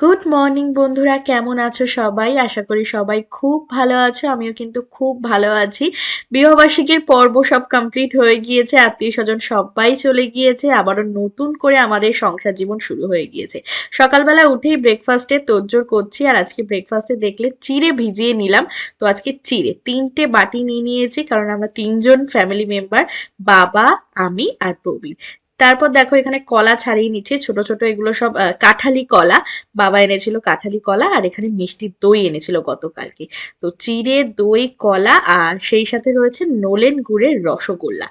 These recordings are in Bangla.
গুড মর্নিং বন্ধুরা, কেমন আছো সবাই? আশা করি সবাই খুব ভালো আছো। আমিও কিন্তু খুব ভালো আছি। বিবাহবার্ষিকীর পর্ব সব কমপ্লিট হয়ে গিয়েছে, আত্মীয় স্বজন সবাই চলে গিয়েছে, আবারও নতুন করে আমাদের সংসার জীবন শুরু হয়ে গিয়েছে। সকালবেলা উঠেই ব্রেকফাস্টে তোড়জোড় করছি, আর আজকে ব্রেকফাস্টে দেখলে চিড়ে ভিজিয়ে নিলাম। তো আজকে চিড়ে 3টে বাটি নিয়ে নিয়েছি, কারণ আমরা 3জন ফ্যামিলি মেম্বার, বাবা, আমি আর প্রবীর। তারপর দেখো এখানে কলা ছাড়িয়ে নিচ্ছে, ছোট ছোট এগুলো সব কাঁঠালি কলা। বাবা এনেছিল কাঁঠালি কলা, আর এখানে মিষ্টি দই এনেছিল গতকালকে। তো চিড়ে, দই, কলা, আর সেই সাথে রয়েছে নলেন গুড়ের রসগোল্লা।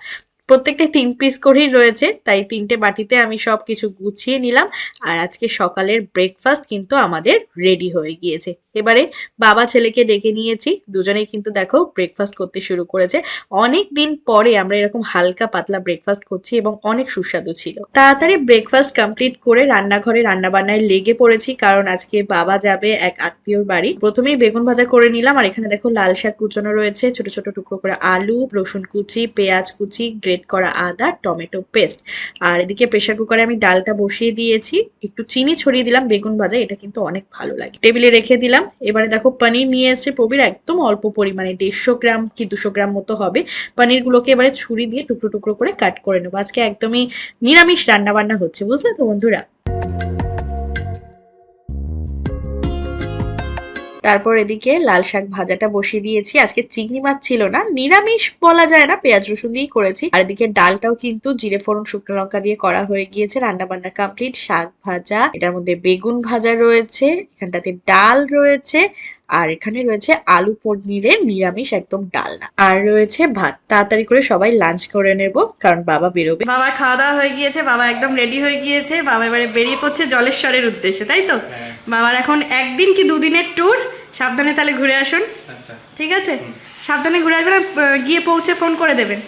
প্রত্যেকটা 3 পিস করেই রয়েছে, তাই 3টে বাটিতে আমি সব কিছু গুছিয়ে নিলাম। আর আজকে সকালের ব্রেকফাস্ট কিন্তু আমাদের রেডি হয়ে গিয়েছে। এবারে বাবা ছেলেকে ডেকে নিয়েছি, দুজনেই কিন্তু দেখো ব্রেকফাস্ট করতে শুরু করেছে। অনেক দিন পরে আমরা এরকম হালকা পাতলা ব্রেকফাস্ট করছি, এবং অনেক সুস্বাদু ছিল। তাড়াতাড়ি ব্রেকফাস্ট কমপ্লিট করে রান্নাঘরে রান্নাবান্নায় লেগে পড়েছি, কারণ আজকে বাবা যাবে এক আত্মীয়র বাড়ি। প্রথমেই বেগুন ভাজা করে নিলাম, আর এখানে দেখো লাল শাক কুচানো রয়েছে, ছোট ছোট টুকরো করে আলু, রসুন কুচি, পেঁয়াজ কুচি, গ্রেট করা আদা, টমেটো পেস্ট। আর এদিকে প্রেসার কুকারে আমি ডালটা বসিয়ে দিয়েছি, একটু চিনি ছড়িয়ে দিলাম বেগুন ভাজা, এটা কিন্তু অনেক ভালো লাগে। টেবিলে রেখে দিলাম। এবারে দেখো পনির নিয়ে এসেছে প্রবীর, একদম অল্প পরিমাণে 150 গ্রাম কি 200 গ্রাম মতো হবে। পনিরগুলোকে এবারে ছুরি দিয়ে টুকরো টুকরো করে কাট করে নেবো। আজকে একদমই নিরামিষ রান্না বান্না হচ্ছে, বুঝলে তো বন্ধুরা। তারপর এদিকে লাল শাক ভাজাটা বসিয়ে দিয়েছি। আজকে চিংড়ি মাছ ছিল না, নিরামিষ বলা যায় না, পেঁয়াজ রসুন দিয়েই করেছি। আর এদিকে ডালটাও কিন্তু জিরে ফোড়ন শুকনো লঙ্কা দিয়ে করা হয়ে গিয়েছে। রান্না বান্না কমপ্লিট। শাক ভাজা, এটার মধ্যে বেগুন ভাজা রয়েছে, এখানটাতে ডাল রয়েছে, আর এখানে রয়েছে আলু পনিরের নিরামিষ একদম ডালনা, আর রয়েছে ভাত। তাড়াতাড়ি করে সবাই লাঞ্চ করে নেব, কারণ বাবা বেরোবে। বাবার খাওয়া দাওয়া হয়ে গিয়েছে, বাবা একদম রেডি হয়ে গিয়েছে। বাবা এবারে বেরিয়ে পড়ছে জলেশ্বরের উদ্দেশ্যে, তাই তো? বাবার এখন 1 দিন কি 2 দিনের ট্যুর। সাবধানে তাহলে ঘুরে আসুন। আচ্ছা, ঠিক আছে, সাবধানে ঘুরে আসবেন, গিয়ে পৌঁছে ফোন করে দেবেন।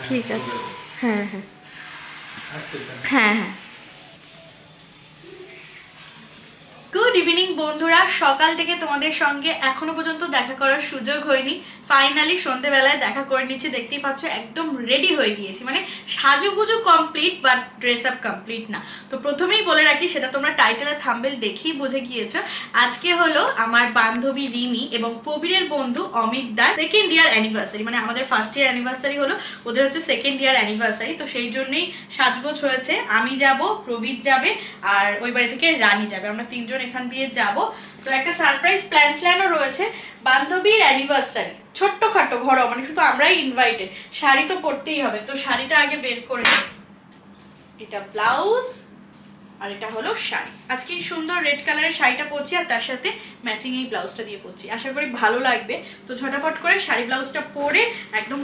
ঠিক আছে, হ্যাঁ হ্যাঁ হ্যাঁ হ্যাঁ। গুড ইভিনিং বন্ধুরা, সকাল থেকে তোমাদের সঙ্গে এখনো পর্যন্ত দেখা করার সুযোগ হয়নি। ফাইনালি সন্ধ্যেবেলায় দেখা করে নিচ্ছি, দেখতেই পাচ্ছ একদম রেডি হয়ে গিয়েছি। মানে সাজুগুজু complete, but dress up complete না। তো প্রথমেই বলে রাখি, সেটা তোমরা টাইটেল আর থাম্বনেল দেখেই বুঝে গিয়েছো। আজকে হলো আমার বান্ধবী রিমি এবং প্রবীরের বন্ধু অমিতদার 2nd ইয়ার অ্যানিভার্সারি। মানে আমাদের 1st ইয়ার অ্যানিভার্সারি হলো, ওদের হচ্ছে 2nd ইয়ার অ্যানিভার্সারি। তো সেই জন্যই সাজগোজ হয়েছে। আমি যাব, প্রবীর যাবে, আর ওই বাড়ি থেকে রানী যাবে। আমরা 3জন এখান দিয়ে যাব। তো একটা সারপ্রাইজ প্ল্যানও রয়েছে। বান্ধবীর অ্যানিভার্সারি, ছোট্টখাটো ঘরোয়া, মানে শুধু আমরাই ইনভাইটেড। শাড়ি তো পরতেই হবে, তো শাড়িটা আগে বের করে নিই। এটা ব্লাউজ, আর এটা হলো শাড়ি। আজকে এই সুন্দর রেড কালারের শাড়িটা পরছি, আর তার সাথে ম্যাচিং এই ব্লাউজটা দিয়ে পরছি। আশা করি ভালো লাগবে। তো ঝটাপট করে শাড়ি ব্লাউজটা পরে একদম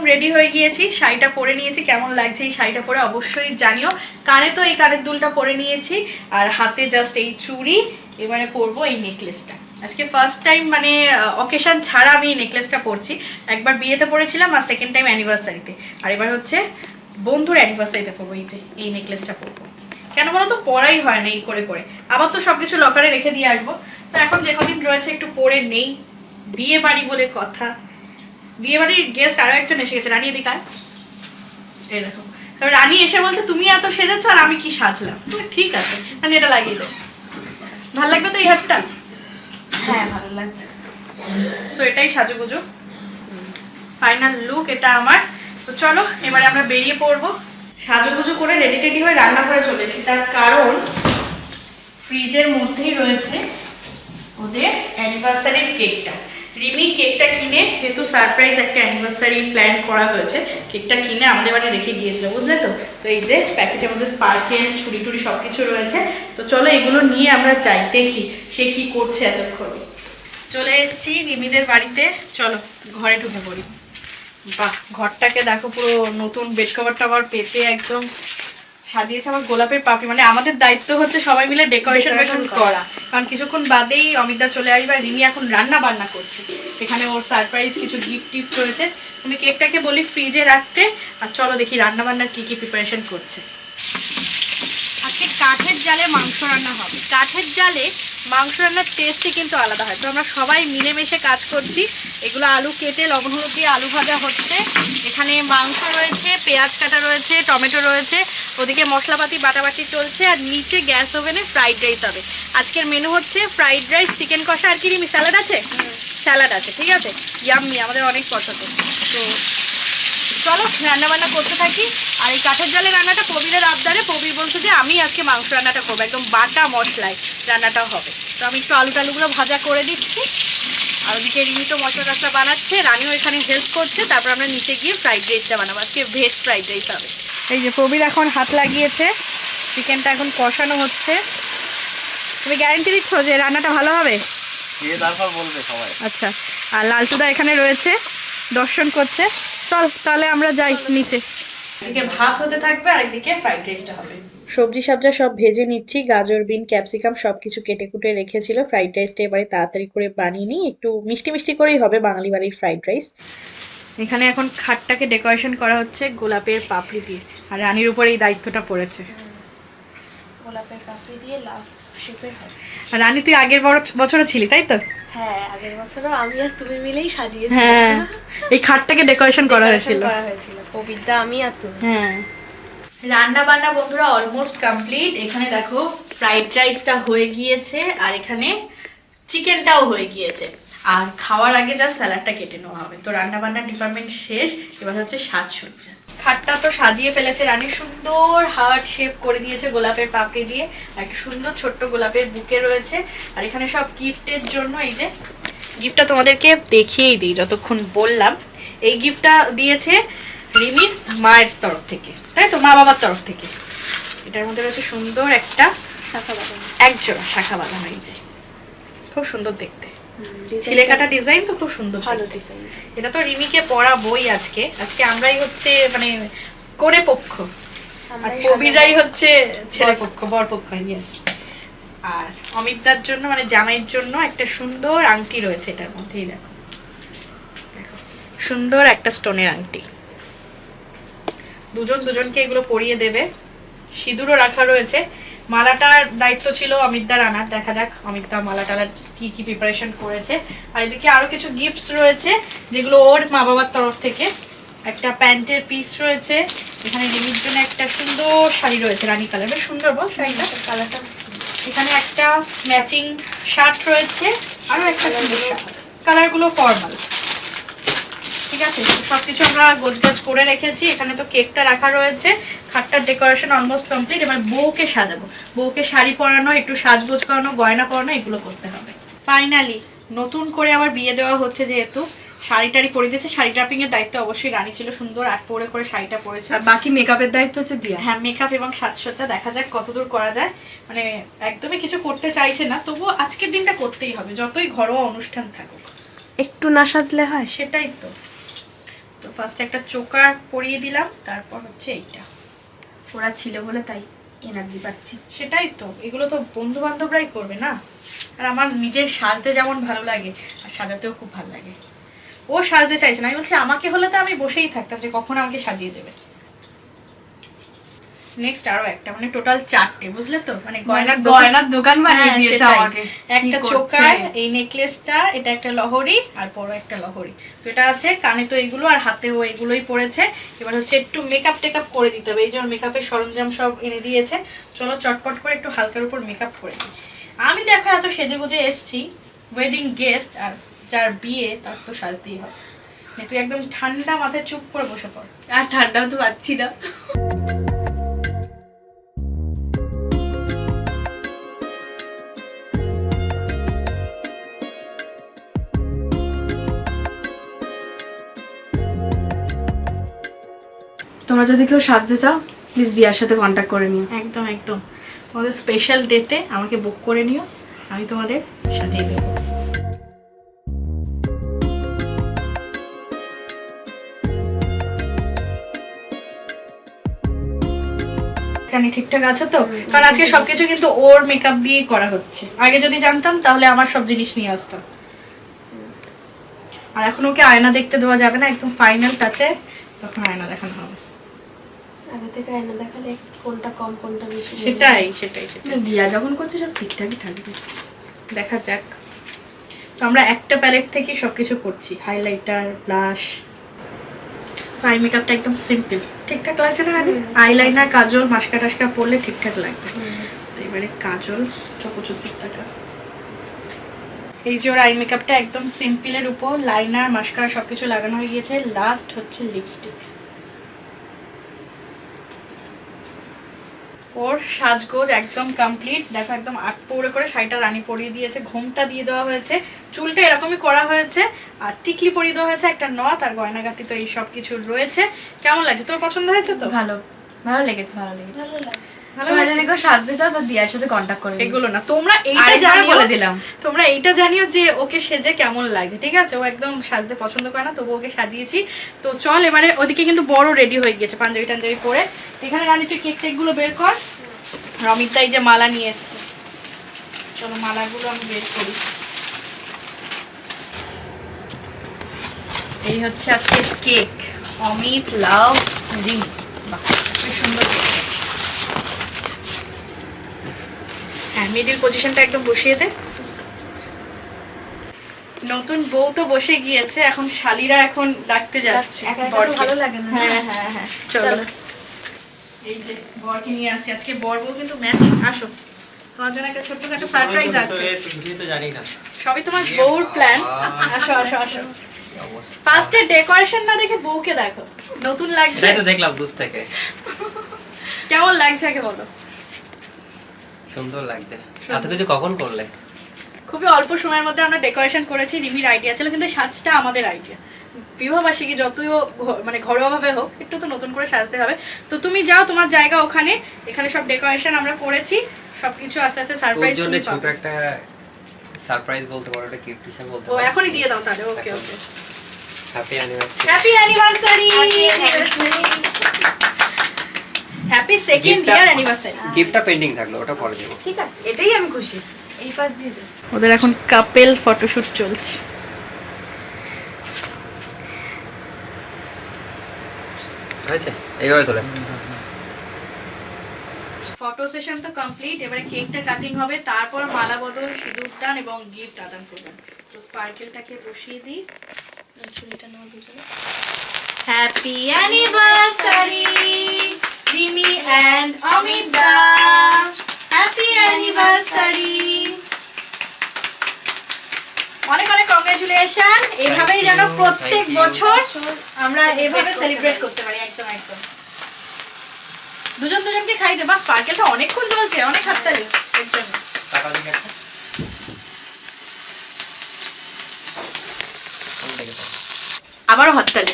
রেডি হয়ে গিয়েছি। শাড়িটা পরে নিয়েছি। কেমন লাগছে এই শাড়িটা পরে অবশ্যই জানিও। কানে তো এই কানের দুলটা পরে নিয়েছি, আর হাতে জাস্ট এই চুড়ি। এবারে পরবো এই নেকলেসটা। আজকে ফার্স্ট টাইম, মানে অকেশন ছাড়া আমি এই নেকলেসটা পরছি। একবার বিয়েতে পরেছিলাম, আর 2nd টাইম অ্যানিভার্সারিতে, আর এবার হচ্ছে বন্ধুর অ্যানিভার্সারিতে পরবো এই নেকলেসটা পরবো। কেন বলো তো, পড়াই হয় না এই করে করে। আবার তো সবকিছু লকারে রেখে দিয়ে আসবো। তো এখন যে কদিন রয়েছে একটু পরে নেই। বিয়ে বাড়ি বলে কথা, বিয়ে বাড়ির গেস্ট আরো একজন এসে গেছে, রানী এদিকে আয়। এই দেখো, তবে রানী এসে বলছে তুমি এত সেজেছ আর আমি কি সাজলাম। ঠিক আছে, রানী এটা লাগিয়ে দেয়। ভালো লাগবে তো এই হাতটা? হ্যাঁ ভালো লাগছে। সো এটাই সাজুগুজু ফাইনাল লুক এটা আমার। তো চলো এবারে আমরা বেরিয়ে পড়বো। সাজুগুজু করে রেডি টেডি হয়ে রান্নাঘরে চলেছি, তার কারণ ফ্রিজের মধ্যেই রয়েছে ওদের অ্যানিভার্সারির কেকটা। রিমি কেকটা কিনে, যেহেতু সারপ্রাইজ একটা অ্যানিভার্সারি প্ল্যান করা হয়েছে, কেকটা কিনে আমাদের বাড়ি রেখে গিয়েছিল, বুঝলে তো। তো এই যে প্যাকেটের মধ্যে স্পার্কেল, ছুরি টুরি সব কিছু রয়েছে। তো চলো এগুলো নিয়ে আমরা যাই, দেখি সে কি করছে এতক্ষণে। চলে এসেছি রিমিদের বাড়িতে, চলো ঘরে ঢুকে পড়ি। বাহ, ঘরটাকে দেখো, পুরো নতুন বেড কভার টভার পেতে একদম সাজিয়েছে। আমার গোলাপের পাপড়ি, মানে আমাদের দায়িত্ব হচ্ছে সবাই মিলে ডেকোরেশন করা, কারণ কিছুক্ষণ বাদেই অমিতদা চলে আসবে। রিমি এখন রান্না বান্না করছে, এখানে ওর সারপ্রাইজ কিছু গিফট টিফট রয়েছে। আমি কেকটাকে বলি ফ্রিজে রাখতে, আর চলো দেখি রান্না বান্নার কি কি প্রিপারেশন করছে। আজকে কাঠের জালে মাংস রান্না হবে। কাঠের জালে মাংস রান্নার টেস্টই কিন্তু আলাদা হয়। তো আমরা সবাই মিলেমিশে কাজ করছি। এগুলো আলু কেটে লবণ হলুদ দিয়ে আলু ভাজা হচ্ছে, এখানে মাংস রয়েছে, পেঁয়াজ কাটা রয়েছে, টমেটো রয়েছে, ওদিকে মশলাপাতি বাটাবাটি চলছে, আর নিচে গ্যাস ওভেনে ফ্রাইড রাইস হবে। আজকের মেনু হচ্ছে ফ্রাইড রাইস, চিকেন কষা, আর কি স্যালাড আছে, স্যালাড আছে, ঠিক আছে, ইয়াম্মি, আমাদের অনেক পছন্দ। তো চলো রান্নাবান্না করতে থাকি। আর এই কাঠের জালে রান্নাটা প্রবীরের আবদারে, প্রবীর বলছে যে আমি আজকে মাংস রান্নাটা করবো, একদম বাটা মশলায় রান্নাটাও হবে। তো আমি একটু আলু টালুগুলো ভাজা করে দিচ্ছি, আর ওদিকে রিমি তো মশলা টশলা বানাচ্ছে, রানিও এখানে হেল্প করছে। তারপর আমরা নিচে গিয়ে ফ্রাইড রাইসটা বানাবো, আজকে ভেজ ফ্রাইড রাইস হবে। এই যে প্রবীর এখন হাত লাগিয়েছে, চিকেনটা এখন কষানো হচ্ছে। তুমি গ্যারান্টি দিচ্ছ যে রান্নাটা ভালো হবে? তারপর বলবে সবাই। আচ্ছা, আর লালটুদা এখানে রয়েছে, দর্শন করছে। চল তাহলে আমরা যাই নিচে। এদিকে ভাত হতে থাকবে আর একদিকে ফ্রাইড রাইসটা হবে। সবজি সবজা সব ভেজে নিচ্ছি, গাজর বিন ক্যাপসিকাম সবকিছু কেটে কুটে রেখেছিল। ফ্রাইড রাইসটা এবারে তাড়াতাড়ি করে বানিয়ে নিই, একটু মিষ্টি মিষ্টি করেই হবে বাঙালি বাড়ির ফ্রাইড রাইস। এখানে এখন খাটটাকে ডেকোরেশন করা হচ্ছে গোলাপের পাপড়ি দিয়ে, আর রানীর উপরে এই দায়িত্বটা পড়েছে। গোলাপের পাপড়ি দিয়ে লাভ শেপের হয়। আর রানী তুই আগের বছরও ছিলি তাই তো? হ্যাঁ, আগের বছরও আমি আর তুমি মিলেই সাজিয়েছি। হ্যাঁ, এই খাটটাকে ডেকোরেশন করা হয়েছিল। পবিত্রা, আমি আর তুমি। হ্যাঁ, রান্না বান্না বন্ধুরা অলমোস্ট কমপ্লিট। এখানে দেখো ফ্রাইড রাইসটা হয়ে গিয়েছে, আর এখানে চিকেনটাও হয়ে গিয়েছে, আর খাওয়ার আগে যা স্যালাডটা কেটে নেওয়া হবে। তো রান্না বান্নার ডিপার্টমেন্ট শেষ, এবার হচ্ছে সাজসজ্জা। খাটটা তো সাজিয়ে ফেলেছে রানী, সুন্দর হার্ট শেপ করে দিয়েছে গোলাপের পাপড়ি দিয়ে, একটা সুন্দর ছোট্ট গোলাপের বুকে রয়েছে। আর এখানে সব গিফটের জন্য, এই যে গিফটটা তোমাদেরকে দেখিয়েই দিই যতক্ষণ বললাম। এই গিফটটা দিয়েছে রিমির মায়ের তরফ থেকে, তাই তো, মা বাবার তরফ থেকে। এটার মধ্যে রয়েছে সুন্দর একটা শাখা বাদাম, একজোড়া শাখা বাদাম, এই যে খুব সুন্দর দেখতে, ছিলে কাটা ডিজাইন তো খুব সুন্দর, ভালো ডিজাইন। এটা তো রিমিকে পরাবই আজকে। আজকে আমরাই হচ্ছে মানে কোণে পক্ষ, আর কবিরাই হচ্ছে ছেলে পক্ষ, বর পক্ষ। ইয়েস। আর অমিতদার জন্য মানে জামাইয়ের জন্য একটা সুন্দর আংটি রয়েছে এটার মধ্যেই, দেখো দেখো সুন্দর একটা স্টোনের আংটি। দুজনকে এগুলো পরিয়ে দেবে। সিঁদুরও রাখা রয়েছে। মালাটার দায়িত্ব ছিল অমিতদার আনার, দেখা যাক অমিতদা মালা টালার কি প্রিপারেশন করেছে। আর এদিকে আরো কিছু গিফটস রয়েছে যেগুলো ওর মা বাবার তরফ থেকে। একটা প্যান্টের পিস রয়েছে, এখানে রিমির জন্য একটা সুন্দর শাড়ি রয়েছে, রানী কালার, বেশ সুন্দর বল শাড়িটা, কালারটা। এখানে একটা ম্যাচিং শার্ট রয়েছে, আরো একটা সুন্দর শার্ট, কালারগুলো ফর্মাল। ঠিক আছে, সবকিছু আমরা গোছগাছ করে রেখেছি। এখানে তো কেকটা রাখা রয়েছে। খাটটার ডেকোরেশন অলমোস্ট কমপ্লিট। এবার বউকে সাজাবো, বউকে শাড়ি পরানো, একটু সাজগোজ করানো, গয়না পরানো, এগুলো করতে হবে। ফাইনালি নতুন করে আবার বিয়ে দেওয়া হচ্ছে, যেহেতু শাড়ি টাড়ি পরে দিয়েছে। শাড়ি ড্রাপিং এর দায়িত্ব অবশ্যই রানী ছিল, সুন্দর আট পরে করে শাড়িটা পরেছে, আর বাকি মেকআপের দায়িত্ব হচ্ছে দিয়া। হ্যাঁ, মেকআপ এবং সাজসজ্জা দেখা যাক কতদূর করা যায়। মানে একদমই কিছু করতে চাইছে না, তবুও আজকের দিনটা করতেই হবে, যতই ঘরোয়া অনুষ্ঠান থাকুক। একটু না সাজলে হয়? সেটাই তো। তো ফার্স্টে একটা চোকার পরিয়ে দিলাম, তারপর হচ্ছে এইটা। ওরা ছিল বলে তাই এনার্জি পাচ্ছি। সেটাই তো, এগুলো তো বন্ধু বান্ধবরাই করবে না। আর আমার নিজের সাজতে যেমন ভালো লাগে, আর সাজাতেও খুব ভালো লাগে। ও সাজতে চাইছে না, আমি বলছি আমাকে হলে তো আমি বসেই থাকতাম যে কখন আমাকে সাজিয়ে দেবে। নেক্সট আরো একটা, মানে টোটাল 4টে, বুঝলে তো, মানে গয়নার দোকান বানিয়ে দিয়েছে আমাকে। একটা চোকার, এই নেকলেসটা, এটা একটা লহরি, আর বড় একটা লহরি। তো এটা আছে কানে, তো এগুলো, আর হাতেও এগুলোই পড়েছে। এবার হচ্ছে একটু মেকআপ টেকআপ করে দিতে হবে। এই যে মেকআপের সরঞ্জাম সব এনে দিয়েছে। চলো চটপট করে একটু হালকার উপর মেকআপ করে দিই। আমি দেখো এত সেজে গুজে এসছি, ওয়েডিং গেস্ট, আর যার বিয়ে তার তো সাজতেই হবে। তুই একদম ঠান্ডা মাথায় চুপ করে বসে পড়। আর ঠান্ডাও তো পাচ্ছি না। তোমরা যদি কেউ সাজতে চাও প্লিজ দিয়ার সাথে কন্ট্যাক্ট করে নিও। একদম একদম, তোমাদের স্পেশাল ডেতে আমাকে বুক করে নিও, আমি তোমাদের সাজিয়ে দেবো। এখানে ঠিকঠাক আছে তো? কারণ আজকে সবকিছু কিন্তু ওর মেকআপ দিয়েই করা হচ্ছে। আগে যদি জানতাম তাহলে আমার সব জিনিস নিয়ে আসতাম। আর এখন ওকে আয়না দেখতে দেওয়া যাবে না, একদম ফাইনাল টাচে তখন আয়না দেখানো হবে। আগে থেকে আয়না দেখালে কোনটা কম কোনটা বেশি। সেটাই। দিয়া যখন করছে সব ঠিকঠাকই থাকবে। দেখা যাক। তো আমরা একটা প্যালেট থেকে সবকিছু করছি, হাইলাইটার, ব্লাশ। আই মেকআপটা একদম সিম্পল, ঠিকঠাক লাগছে না? আইলাইনার, কাজল, মাস্কারা টাস্কারা পরলে ঠিকঠাক লাগবে। তো এবারে কাজল চকচুতির টাকা। এই যে ওর আই মেকআপটা একদম সিম্পলের উপর লাইনার, মাস্কারা সবকিছু লাগানো হয়ে গিয়েছে। লাস্ট হচ্ছে লিপস্টিক। ওর সাজগোজ একদম কমপ্লিট। দেখো একদম আট পৌড়ে করে শাড়িটা রানী পরিয়ে দিয়েছে, ঘোমটা দিয়ে দেওয়া হয়েছে, চুলটা এরকমই করা হয়েছে, আর টিকলি পরিয়ে দেওয়া হয়েছে, একটা নথ আর গয়নাগাটি। তো এই সব কিছু রয়েছে। কেমন লাগছে? তোর পছন্দ হয়েছে তো? ভালো লেগেছে। তোমরা যদি কেউ সাজতে চাও তো দিয়ার সাথে কন্টাক্ট করে এগুলো না, তোমরা এইটা জানিয়ে বলে দিলাম, তোমরা এইটা জানিও যে ওকে সেজে কেমন লাগছে, ঠিক আছে? ও একদম সাজতে পছন্দ করে না, তবু ওকে সাজিয়েছি। তো চল এবারে, ওদিকে কিন্তু বড় রেডি হয়ে গিয়েছে পাঞ্জাবি টাঞ্জাবি পরে। এখানে রানী তুই কেক টেকগুলো বের কর। রমিতা এই যে মালা নিয়ে এসছে, চলো মালাগুলো আমি বের করি। এই হচ্ছে আজকে কেক, অমিত লাভ রিং। বাহ, খুব সুন্দর কেক। হ্যাঁ, মিডিল পজিশনটা একদম বসিয়ে দে। নতুন বউ তো বসে গিয়েছে, এখন শালিরা এখন ডাকতে যাচ্ছে। ভালো লাগে না? হ্যাঁ, চলো। এই যে বরকে নিয়ে আসছি আজকে, বর বউ কিন্তু ম্যাচিং। আসো, তোমার জন্য একটা ছোট্টখাটো সারপ্রাইজ আছে। তুই তো জানি না, সবই তোমার বউর প্ল্যান। আসো। ফার্স্টে ডেকোরেশন না দেখে বউকে দেখো, নতুন লাগছে। সেটাই তো দেখলাম দূর থেকে। কেমন লাগছে আগে বলো? সুন্দর লাগছে। এত কিছু কখন করলে? খুবই অল্প সময়ের মধ্যে আমরা ডেকোরেশন করেছি। রিমির আইডিয়া ছিল, কিন্তু সাজটা আমাদের আইডিয়া। বিবাহবার্ষিকী যতই মানে ঘরোয়াভাবে হোক, একটু তো নতুন করে সাজতে হবে। তো তুমি যাও তোমার জায়গা ওখানে, এখানে সব ডেকোরেশন আমরা করেছি, সবকিছু আস্তে আস্তে সারপ্রাইজ তুমি পাবে। ছোট একটা সারপ্রাইজ বলতে পারো, একটা গিফট হিসেবে বলতে ও পারো। এখনই দিয়ে দাও তাহলে। ওকে happy anniversary. Happy anniversary. Happy second year anniversary. গিফটটা পেন্ডিং থাকলো, ওটা পরে দেব। ঠিক আছে, এটাই আমি খুশি। এই পাশ দিয়ে দে। ওদের এখন কাপল ফটোশুট চলছে। হয়েছে, এইভাবে তোলে। ফটো সেশন তো কমপ্লিট, এবারে কেকটা কাটিং হবে, তারপর মালা বদল, সিঁদুরদান এবং গিফট আদান প্রদান। তো স্পার্কেলটাকে বসিয়ে দিই। ছুরিটা নাও দুজনে। Happy anniversary Rimi and Amit দা, হ্যাপি অ্যানিভার্সারি। অনেক অনেক কংগ্রেচুলেশন। এভাবেই যেন প্রত্যেক বছর আমরা এভাবে সেলিব্রেট করতে পারি। একদম দুজন দুজনকে খাই দে। বাস, স্পার্কেলটা অনেকক্ষণ চলছে, অনেক হাততালি এর জন্য। টাকা দিকে একটা আবারও হাততালি।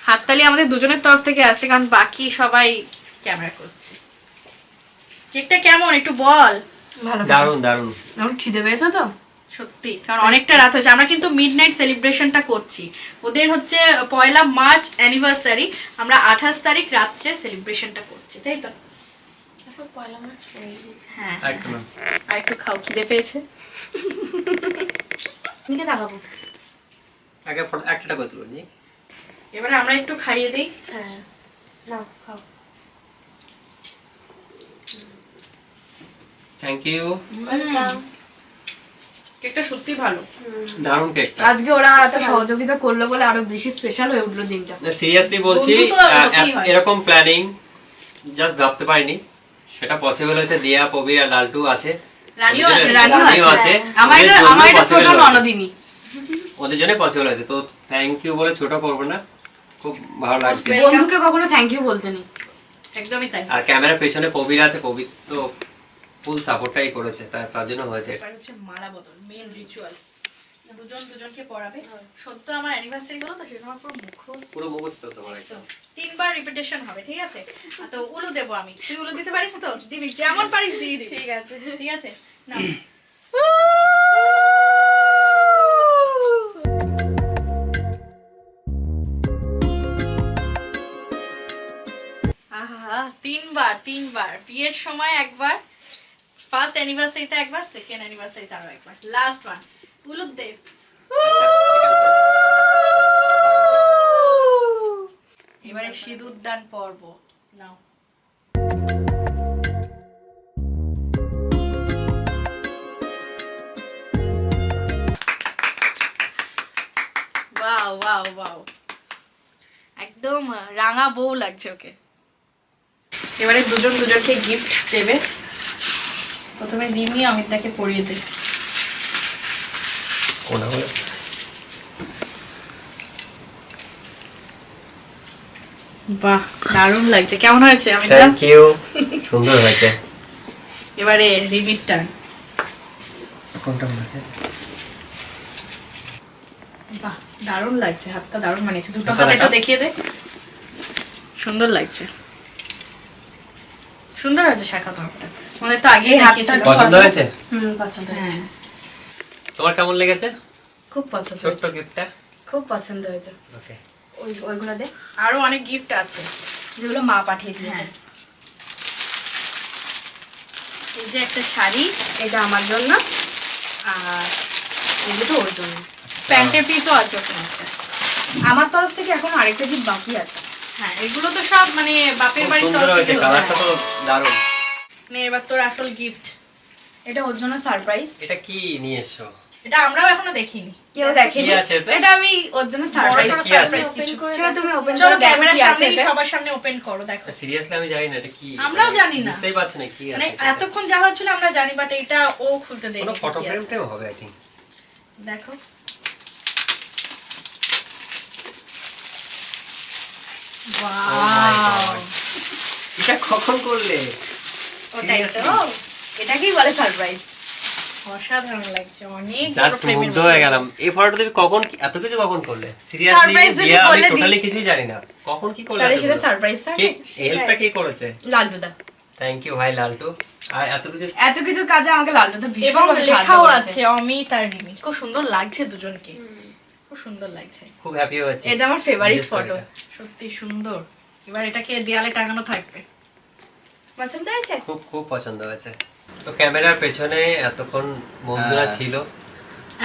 হাততালি আমাদের দুজনের তরফ থেকে আসছে, কারণ বাকি সবাই ক্যামেরা করছে। কেকটা কেমন একটু বল। ভালো, দারুণ। আমার খিদে পেয়েছে তো সত্যি, কারণ অনেকটা রাত হয়েছে। আমরা কিন্তু মিডনাইট সেলিব্রেশনটা করছি। ওদের হচ্ছে 1 মার্চ অ্যানিভার্সারি, আমরা 28 তারিখ রাত্রে সেলিব্রেশনটা করছি, তাই তো? পয়লা মার্চ হয়ে গেছে। হ্যাঁ, আর একটু খাও, খিদে পেয়েছে। নিকে তাকাবো। আগে একটা করে তুলো নি। এবারে আমরা একটু খাইয়ে দিই। হ্যাঁ, নাও খাও। Thank you. কেকটা সত্যি ভালো, দারুণ কেকটা। আজকে ওরা এত সহযোগিতা করলো বলে আরো বেশি স্পেশাল হয়ে উঠলো দিনটা। সিরিয়াসলি বলছি, বন্ধু তো হতেই হয়। এরকম প্ল্যানিং জাস্ট ভাবতে পারিনি। সেটা পসিবল হয়েছে। দিয়া, কবির আর লালটু আছে, রানিও আছে। রানিও আছে। আমার এটা ছোট ননদিনী, ওদের জন্য পসিবল হয়েছে। তো থ্যাংক ইউ বলে ছোট করবো না, খুব ভালো লাগছে। বন্ধুকে কখনো থ্যাংক ইউ বলতে নেই। একদমই তাই। আর ক্যামেরার পেছনে কবির আছে, কবির তো ফুল সাপোর্টটাই করেছে, তার জন্য হয়েছে। এবার হচ্ছে মালা বদল, মেন রিচুয়ালস। দুজন দুজনকে পড়াবে। সত্য আমার অ্যানিভার্সারি হলো তো, সেটা আমার পুরো মুখস্থ তোমার একদম। 3 বার রিপিটেশন হবে, ঠিক আছে? তো উলু দেবো আমি। তুই উলু দিতে পারিস তো? দিবি, যেমন পারিস দিয়ে দিবি। ঠিক আছে না। আহা, 3 বার। বিয়ের সময় একবার, ফার্স্ট অ্যানিভার্সারিতে একবার, সেকেন্ড অ্যানিভার্সারিতে আরো একবার, লাস্ট ওয়ান। উলু দে। এবারে সিঁদুর দান পর্ব নাও। ওয়াও ওয়াও ওয়াও, একদম রাঙা বউ লাগছে ওকে। এবারে দুজন দুজনকে গিফট দেবে। প্রথমে রিমি অমিতদাকে পরিয়ে দে। বাহ, দারুণ লাগছে। কেমন হয়েছে অমিতদা? থ্যাংক ইউ, সুন্দর হয়েছে। এবারে রিমির টার্ন। কোনটা লাগে? বাহ, দারুণ লাগছে, হাতটা দারুণ মানিয়েছে। দুটো হাত একটু দেখিয়ে দে। সুন্দর লাগছে, সুন্দর আছে শাখা পাপটা। আমাদের তো আগেই দেখিয়েছিল। পছন্দ হয়েছে? পছন্দ হয়েছে। তোমার কেমন লেগেছে? খুব পছন্দ ছোট্ট হয়েছে, গিফটটা খুব পছন্দ হয়েছে। ওকে, ওইগুলো দে, আরো অনেক গিফট আছে যেগুলো মা পাঠিয়ে দিয়েছে। এই যে একটা শাড়ি, এটা আমার জন্য, আর এই দুটো ওর জন্য। প্যান্টের পিসও আছে ওখানে একটা। আমার তরফ থেকে এখন আরেকটা গিফট বাকি আছে। হ্যাঁ, এগুলো তো সব মানে বাপের বাড়ির সুন্দর তরফ হয়েছে, থেকে কালারটা তো দারুণ। মানে এবার তোর আসল গিফট। এটা ওর জন্য সারপ্রাইজ। এটা কি নিয়ে এসছো? এটা আমরাও এখনো দেখিনি, কেউ দেখেনি। কি আছে এতে? এটা আমি ওর জন্য সারপ্রাইজ। বড়সড় কি আছে? surprise কিছু। সেটা তুমি ওপেন চলো করে ক্যামেরার ক্যামেরার সামনে সামনে সবার সামনে ওপেন করো, দেখো। সিরিয়াসলি আমি জানি না এটা কি। আমরাও জানি না। বুঝতেই পারছি না কি আছে। মানে এতক্ষণ যা হচ্ছিল আমরা জানি, বাট এটা ও খুলতে দেয়নি। কোনো ফটো ফ্রেমটাও হবে আই থিং। দেখো, ওয়াও, এটা কখন করলে? ওটাই তো, এটাকেই বলে সারপ্রাইজ। অসাধারণ লাগছে, অনেক বড় জাস্ট ফ্রেমের মুগ্ধ হয়ে গেলাম। এই ফটোটা তুমি কখন এত কিছু কখন করলে? সিরিয়াসলি Surprise যদি দিয়া আমি বলে দিই। টোটালি কিছুই জানি না। কখন কি করলে? তাহলে সেটা সারপ্রাইজ থাকে। হেল্পটা কি করেছে? লালটুদা থ্যাংক ইউ ভাই লালটু। আর এত কিছু কাজে আমাকে লালটুদা ভীষণ এবং ভাবে সাহায্য লেখাও করেছে। আছে অমিত আর রিমি। খুব সুন্দর লাগছে দুজনকে, খুব সুন্দর লাগছে। খুব হ্যাপি হয়েছে। এটা আমার ফেভারিট বিশেষ করে ফটো। এটা। সত্যি সুন্দর। এবার এটাকে দেয়ালে টাঙানো থাকবে। পছন্দ হয়েছে? খুব খুব পছন্দ হয়েছে। তো ক্যামেরার পেছনে এতক্ষণ বন্ধুরা ছিল,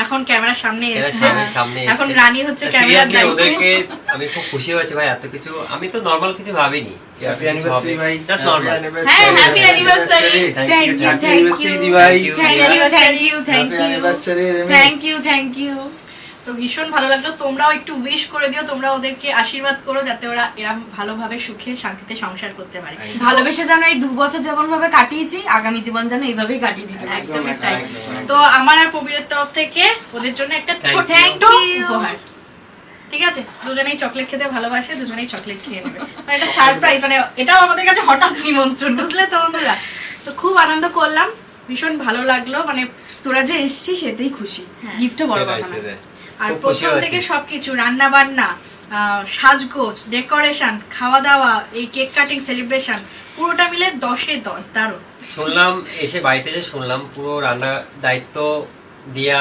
এখন ক্যামেরার সামনে ক্যামেরার এসেছে। সামনে এখন এসে- রানী হচ্ছে ক্যামেরার Seriously, দায়িত্বে। ওদেরকে আমি খুব খুশি হয়েছি ভাই। এত কিছু আমি তো নরমাল কিছু ভাবিনি। হ্যাপি অ্যানিভার্সারি ভাই। Just normal. হ্যাঁ, happy anniversary. Thank you, happy thank anniversary you, দি ভাই। Thank you, thank you, thank happy you, anniversary Remi. Thank you. তো ভীষণ ভালো লাগলো। তোমরাও একটু উইশ করে দিও, তোমরা ওদেরকে আশীর্বাদ করো যাতে ওরা এরকম ভালোভাবে সুখে শান্তিতে সংসার করতে পারে। ভালোবেসে যেন এই 2 বছর যেমন ভাবে কাটিয়েছি, আগামী জীবন যেন এইভাবেই কাটিয়ে দিতে পারি। একদমই তাই। তো আমার আর প্রবীরের তরফ থেকে ওদের জন্য একটা ছোট Thank একটা you. উপহার। ঠিক আছে, দুজনেই চকলেট খেতে ভালোবাসে, দুজনেই চকলেট খেয়ে নেবে। মানে এটা সারপ্রাইজ, মানে এটাও আমাদের কাছে হঠাৎ নিমন্ত্রণ, বুঝলে তো বন্ধুরা। তো খুব আনন্দ করলাম, ভীষণ ভালো লাগলো। মানে তোরা যে এসেছিস সেটাই খুশি, হ্যাঁ। গিফটও বড় কথা না। আর খুব খুশি প্রথম থেকে সবকিছু, রান্না বান্না, সাজগোজ, ডেকোরেশন, খাওয়া দাওয়া, এই কেক কাটিং সেলিব্রেশন, পুরোটা মিলে 10-এ 10। দারুণ। শুনলাম এসে বাড়িতে যে শুনলাম পুরো রান্নার দায়িত্ব দিয়া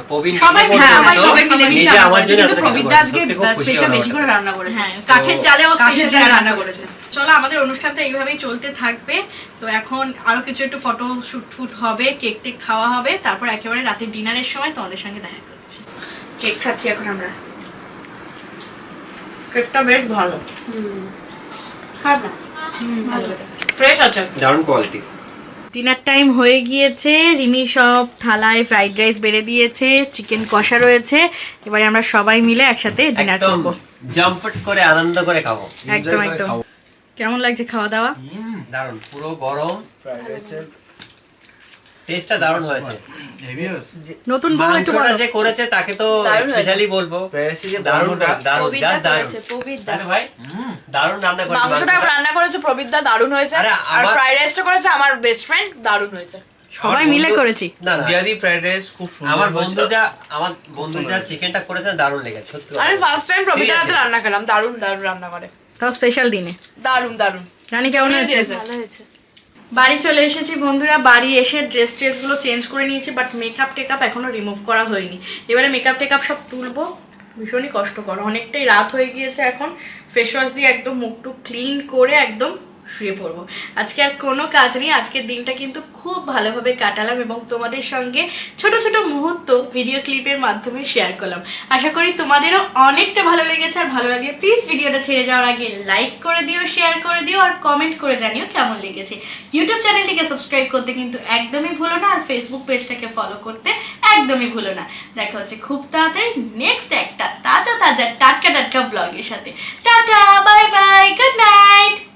প্রবীণ সবাই, নিজে হ্যাঁ, করতো, সবাই মিলে মিশে নিজে রান্না আমার করেছে, জন্য কিন্তু এত কিছু প্রবীরদা করেছে। আজকে সত্যি খুব খুশি স্পেশাল হলাম বেশি করে ওটা। রান্না করেছে। হ্যাঁ, কাঠের জালেও কাঠের স্পেশাল জালে রান্না রান্না করেছে। করেছে। চলো, আমাদের অনুষ্ঠানটা এইভাবেই চলতে থাকবে। তো এখন আরো কিছু একটু ফটো শুট হবে, কেক টেক খাওয়া হবে, তারপর একেবারে রাতে ডিনারের সময় তোমাদের সঙ্গে দেখা করছি। কেক খাচ্ছি এখন আমরা। কেকটা বেশ ভালো, খাব না? ভালো ফ্রেশ আছে। দারুণ কোয়ালিটি। ডিনার টাইম হয়ে গিয়েছে। রিমি সব থালায় ফ্রাইড রাইস বেড়ে দিয়েছে, চিকেন কষা রয়েছে। এবারে আমরা সবাই মিলে একসাথে ডিনার একদম করব। জাম্পট করে আনন্দ করে খাবো। একদম একদম। কেমন লাগছে খাওয়া দাওয়া? দারুণ, পুরো গরম, ফ্রাইড রাইসের টেস্টটা দারুণ হয়েছে। হেভি হয়েছে। নতুন বউ একটু মাংসটা বলো। যে করেছে তাকে তো দারুণ স্পেশালি বলবো। ফ্রাইড রাইসের যে দারুণ গন্ধটা, দারুণ, জাস্ট দারুণ। প্রবীরদা। আরে ভাই দারুণ রান্না করেছে। মাংসটা রান্না করেছে প্রবীরদা, দারুণ হয়েছে। আরে আর আমার- ফ্রাইড রাইসটা করেছে আমার বেস্ট ফ্রেন্ড, দারুণ হয়েছে। সবাই মিলে করেছি। না না, দিয়াদি ফ্রাইড রাইস খুব সুন্দর। আমার হয়েছে। বন্ধু যা চিকেনটা করেছে দারুণ লেগেছে সত্যি কথা। আমি ফার্স্ট টাইম প্রবীরদার হাতে Seriously? রান্না খেলাম, দারুণ দারুণ রান্না করে, তাও স্পেশাল দিনে। দারুণ দারুণ। রানী কেমন হয়েছে? ভালো হয়েছে। বাড়ি চলে এসেছি বন্ধুরা। বাড়ি এসে ড্রেস গুলো চেঞ্জ করে নিয়েছি, বাট মেকআপ টেকআপ এখনো রিমুভ করা হয়নি। এবারে মেকআপ টেকআপ সব তুলবো। ভীষণই কষ্টকর, অনেকটাই রাত হয়ে গিয়েছে। এখন ফেস ওয়াশ দিয়ে একদম মুখটুক ক্লিন করে একদম শুয়ে পড়বো। আজকে আর কোনো কাজ নেই, আজকের দিনটা কিন্তু খুব ভালোভাবে কাটালাম এবং তোমাদের সঙ্গে ছোট ছোট মুহূর্ত ভিডিও ক্লিপের মাধ্যমে শেয়ার করলাম। আশা করি তোমাদেরও অনেকটা ভালো লেগেছে। আর ভালো লাগলে প্লিজ ভিডিওটা ছেড়ে যাওয়ার আগে লাইক করে দিও, শেয়ার করে দিও আর কমেন্ট করে জানিও কেমন লেগেছে। ইউটিউব চ্যানেলটিকে সাবস্ক্রাইব করতে কিন্তু একদমই ভুলো না, আর ফেসবুক পেজটাকে ফলো করতে একদমই ভুলো না। দেখা হচ্ছে খুব তাড়াতাড়ি নেক্সট একটা তাজা তাজা টাটকা টাটকা ব্লগের সাথে। Tata, bye bye, good night.